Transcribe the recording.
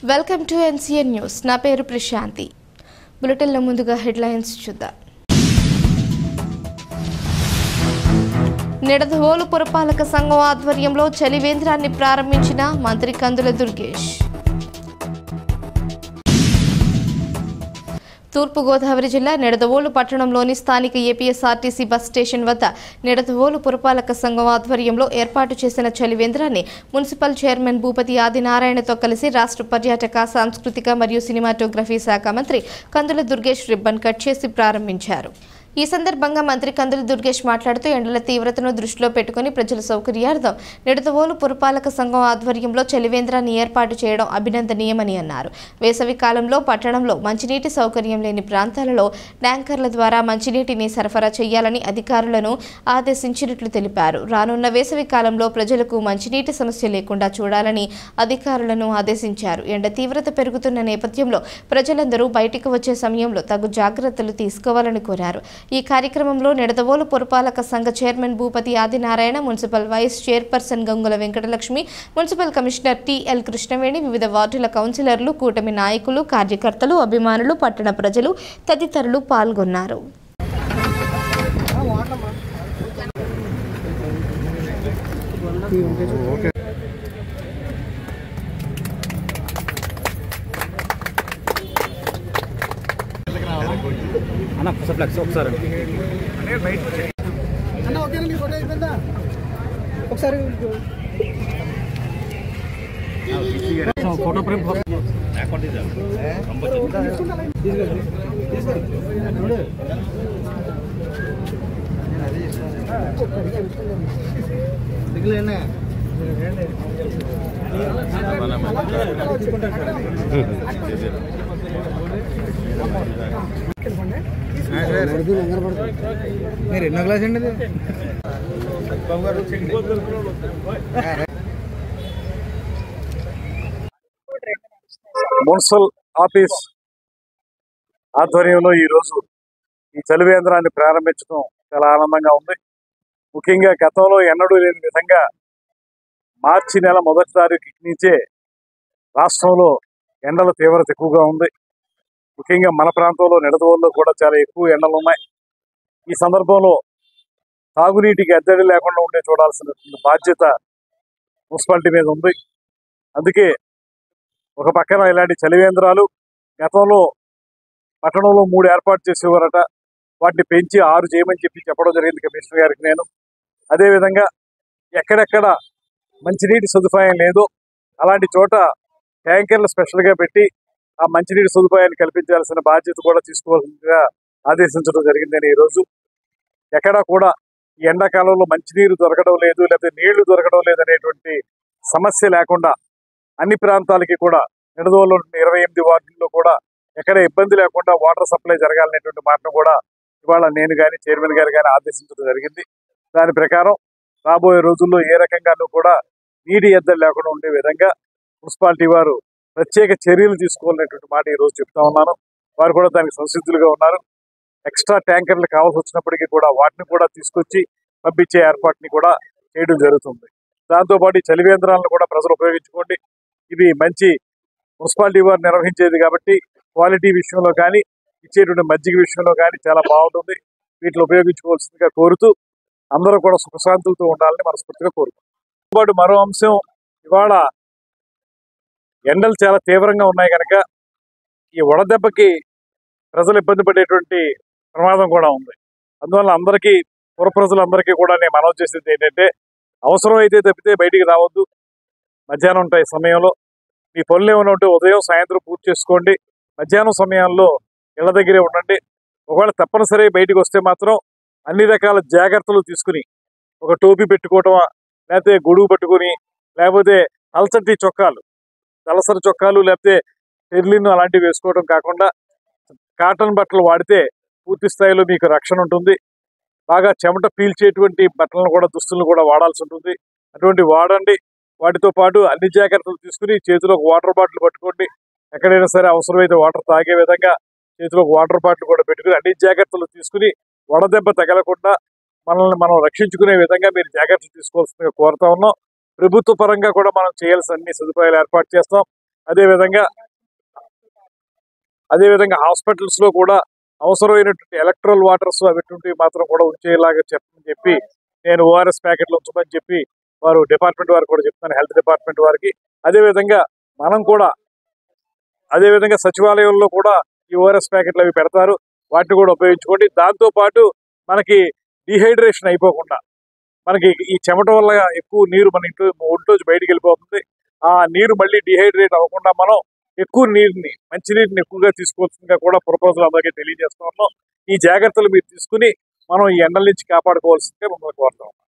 Welcome to NCN news. నా పేరు ప్రశాంతి. బులెటిన్లో ముందుగా హెడ్లైన్స్ చూద్దాం. నిడదవోలు పురపాలక సంఘం ఆధ్వర్యంలో చలివేంద్రాన్ని ప్రారంభించిన మంత్రి కందుల దుర్గేష్. తూర్పుగోదావరి జిల్లా నిడదవోలు పట్టణంలోని స్థానిక ఏపీఎస్ఆర్టీసీ బస్ స్టేషన్ వద్ద నిడదవోలు పురపాలక సంఘం ఆధ్వర్యంలో ఏర్పాటు చేసిన చలివేంద్రాన్ని మున్సిపల్ చైర్మన్ భూపతి ఆదినారాయణతో కలిసి రాష్ట్ర పర్యాటక, సాంస్కృతిక మరియు సినిమాటోగ్రఫీ శాఖ మంత్రి కందుల దుర్గేష్ రిబ్బన్ కట్ చేసి ప్రారంభించారు. ఈ సందర్భంగా మంత్రి కందుల దుర్గేష్ మాట్లాడుతూ ఎండల తీవ్రతను దృష్టిలో పెట్టుకుని ప్రజల సౌకర్యార్థం నిడదవోలు పురపాలక సంఘం ఆధ్వర్యంలో చలివేంద్రాన్ని ఏర్పాటు చేయడం అభినందనీయమని అన్నారు. వేసవి కాలంలో పట్టణంలో మంచినీటి సౌకర్యం లేని ప్రాంతాలలో ట్యాంకర్ల ద్వారా మంచినీటిని సరఫరా చేయాలని అధికారులను ఆదేశించినట్లు తెలిపారు. రానున్న వేసవి కాలంలో ప్రజలకు మంచినీటి సమస్య లేకుండా చూడాలని అధికారులను ఆదేశించారు. ఎండ తీవ్రత పెరుగుతున్న నేపథ్యంలో ప్రజలందరూ బయటికి వచ్చే సమయంలో తగు జాగ్రత్తలు తీసుకోవాలని కోరారు. ఈ కార్యక్రమంలో నిడదవోలు పురపాలక సంఘ chairman Bhupathi Adinarayana, municipal vice chairperson Gangula Venkatalakshmi, municipal commissioner T L Krishnaveni, వివిధ వార్డుల కౌన్సిలర్లు, కూటమి నాయకులు, కార్యకర్తలు, అభిమానులు, పట్టణ ప్రజలు తదితరులు పాల్గొన్నారు. ఫోటో ఫ్రేమ్ మీరు ఎన్నో క్లాస్ అండి? మున్సిపల్ ఆఫీస్ ఆధ్వర్యంలో ఈరోజు ఈ చలివేంద్రాన్ని ప్రారంభించడం చాలా ఆనందంగా ఉంది. ముఖ్యంగా గతంలో ఎన్నడూ లేని విధంగా మార్చి నెల 1వ తారీఖు నుంచే రాష్ట్రంలో ఎండల తీవ్రత ఎక్కువగా ఉంది. ముఖ్యంగా మన ప్రాంతంలో నిడదవోలులో కూడా చాలా ఎక్కువ ఎండలు ఉన్నాయి. ఈ సందర్భంలో తాగునీటికి ఎద్దడి లేకుండా ఉండే చూడాల్సిన బాధ్యత మున్సిపాలిటీ మీద ఉంది. అందుకే ఒక పక్కన ఇలాంటి చలివేంద్రాలు గతంలో పట్టణంలో 3 ఏర్పాటు చేసేవారట. వాటిని పెంచి 6 చేయమని చెప్పడం జరిగింది కమిషనర్ గారికి నేను. అదేవిధంగా ఎక్కడెక్కడ మంచినీటి సదుపాయం లేదో అలాంటి చోట ట్యాంకర్లు స్పెషల్గా పెట్టి ఆ మంచినీటి సదుపాయాన్ని కల్పించాల్సిన బాధ్యత కూడా తీసుకోవాల్సిందిగా ఆదేశించడం జరిగిందని ఈరోజు ఎక్కడా కూడా ఈ ఎండాకాలంలో మంచినీరు దొరకడం లేదు, లేకపోతే నీళ్లు దొరకడం లేదనేటువంటి సమస్య లేకుండా అన్ని ప్రాంతాలకి కూడా నిడదవోలు 28 వార్డుల్లో కూడా ఎక్కడ ఇబ్బంది లేకుండా వాటర్ సప్లై జరగాలనేటువంటి మాటను కూడా ఇవాళ నేను కానీ చైర్మన్ గారు కానీ ఆదేశించడం జరిగింది. దాని ప్రకారం రాబోయే రోజుల్లో ఏ రకంగానూ కూడా నీటి ఎద్దడి లేకుండా ఉండే విధంగా మున్సిపాలిటీ వారు ప్రత్యేక చర్యలు తీసుకోవాలనేటువంటి మాట ఈరోజు చెప్తా ఉన్నాను. వారు కూడా దానికి సంసిద్ధులుగా ఉన్నారు. ఎక్స్ట్రా ట్యాంకర్లు కావాల్సి వచ్చినప్పటికీ కూడా వాటిని కూడా తీసుకొచ్చి పంపించే ఏర్పాటుని కూడా చేయడం జరుగుతుంది. దాంతోపాటు ఈ చలివేంద్రాలను కూడా ప్రజలు ఉపయోగించుకోండి. ఇవి మంచి మున్సిపాలిటీ వారు నిర్వహించేది కాబట్టి క్వాలిటీ విషయంలో కానీ ఇచ్చేటువంటి మజ్జిగ విషయంలో కానీ చాలా బాగుంటుంది. వీటిని ఉపయోగించుకోవాల్సిందిగా కోరుతూ అందరూ కూడా సుఖశాంతులతో ఉండాలని మనస్ఫూర్తిగా కోరుకుంటున్నాం. మరో అంశం, ఇవాళ ఎండలు చాలా తీవ్రంగా ఉన్నాయి కనుక ఈ వడదెబ్బకి ప్రజలు ఇబ్బంది పడేటువంటి ప్రమాదం కూడా ఉంది. అందువల్ల అందరికీ, పుర ప్రజలందరికీ కూడా నేను మనవి చేసేది ఏంటంటే, అవసరం అయితే తప్పితే బయటికి రావద్దు. మధ్యాహ్నం సమయంలో మీ పనులు ఏమైనా ఉంటే ఉదయం సాయంత్రం పూర్తి చేసుకోండి. మధ్యాహ్నం సమయంలో ఇళ్ల దగ్గరే ఉండండి. ఒకవేళ తప్పనిసరి బయటికి వస్తే మాత్రం అన్ని రకాల జాగ్రత్తలు తీసుకుని, ఒక టోపీ పెట్టుకోవటం, లేకపోతే గొడుగు పట్టుకుని, లేకపోతే అలసటి చొక్కాలు, తలసరి చొక్కాలు, లేకపోతే టెర్లిన్ అలాంటివి వేసుకోవడం కాకుండా కాటన్ బట్టలు వాడితే పూర్తి స్థాయిలో మీకు రక్షణ ఉంటుంది. బాగా చెమట పీల్చేటువంటి బట్టలను కూడా, దుస్తులను కూడా వాడాల్సి ఉంటుంది. అటువంటి వాడండి. వాటితో పాటు అన్ని జాగ్రత్తలు తీసుకుని చేతిలో ఒక వాటర్ బాటిల్ పట్టుకోండి. ఎక్కడైనా సరే అవసరమైతే వాటర్ తాగే విధంగా చేతిలో ఒక వాటర్ బాటిల్ కూడా పెట్టుకుని అన్ని జాగ్రత్తలు తీసుకుని వడదెబ్బ తగలకుండా మనల్ని మనం రక్షించుకునే విధంగా మీరు జాగ్రత్తలు తీసుకోవాల్సిందిగా కోరుతా ఉన్నాం. ప్రభుత్వ పరంగా కూడా మనం చేయాల్సిన అన్ని సదుపాయాలు ఏర్పాటు చేస్తాం. అదేవిధంగా హాస్పిటల్స్ లో కూడా అవసరమైనటువంటి ఎలక్ట్రల్ వాటర్స్ అటువంటివి మాత్రం కూడా ఉంచేలాగా చెప్పి నేను ఓఆర్ఎస్ ప్యాకెట్లు ఉంచమని చెప్పి వారు డిపార్ట్మెంట్ వారికి కూడా చెప్తాను, హెల్త్ డిపార్ట్మెంట్ వారికి. అదేవిధంగా మనం కూడా సచివాలయంలో కూడా ఈ ఓఆర్ఎస్ ప్యాకెట్లు అవి పెడతారు, వాటిని కూడా ఉపయోగించుకోండి. దాంతో పాటు మనకి డిహైడ్రేషన్ అయిపోకుండా, మనకి ఈ చెమట వల్ల ఎక్కువ నీరు మన ఒంట్లోంచి బయటికి వెళ్ళిపోతుంది. ఆ నీరు మళ్ళీ డిహైడ్రేట్ అవ్వకుండా మనం ఎక్కువ మంచినీటిని ఎక్కువగా తీసుకోవాల్సిందిగా కూడా ప్రపోజల్ అందరికీ తెలియజేస్తున్నాం. ఈ జాగ్రత్తలు మీరు తీసుకుని మనం ఈ ఎండల నుంచి కాపాడుకోవాల్సిందిగా మిమ్మల్ని కోరుతాం.